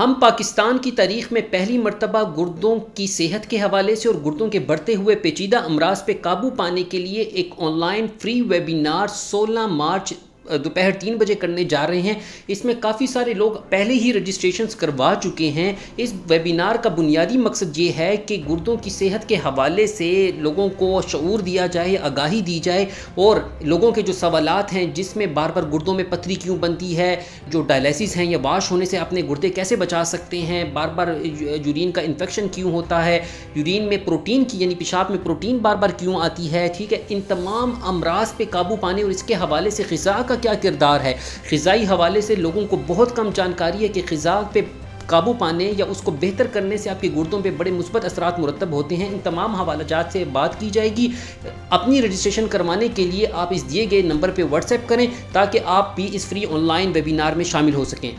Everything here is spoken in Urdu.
ہم پاکستان کی تاریخ میں پہلی مرتبہ گردوں کی صحت کے حوالے سے اور گردوں کے بڑھتے ہوئے پیچیدہ امراض پہ قابو پانے کے لیے ایک on line free webinar 16 March دوپہر 3 بجے کرنے جا رہے ہیں۔ اس میں کافی سارے لوگ پہلے ہی رجسٹریشنز کروا چکے ہیں۔ اس ویبینار کا بنیادی مقصد یہ ہے کہ گردوں کی صحت کے حوالے سے لوگوں کو شعور دیا جائے، آگاہی دی جائے، اور لوگوں کے جو سوالات ہیں جس میں بار بار گردوں میں پتھری کیوں بنتی ہے، جو ڈائلیسس ہیں یا واش ہونے سے اپنے گردے کیسے بچا سکتے ہیں، بار بار یورین کا انفیکشن کیوں ہوتا ہے، یورین میں پروٹین کی یعنی پیشاب میں پروٹین بار بار کیوں آتی ہے، ٹھیک ہے، ان تمام امراض پہ قابو پانے اور اس کے حوالے سے غذا کا کیا کردار ہے۔ غذائی حوالے سے لوگوں کو بہت کم جانکاری ہے کہ غذا پہ قابو پانے یا اس کو بہتر کرنے سے آپ کے گردوں پہ بڑے مثبت اثرات مرتب ہوتے ہیں۔ ان تمام حوالہ جات سے بات کی جائے گی۔ اپنی رجسٹریشن کروانے کے لیے آپ اس دیے گئے نمبر پہ واٹس ایپ کریں تاکہ آپ بھی اس فری آن لائن ویبینار میں شامل ہو سکیں۔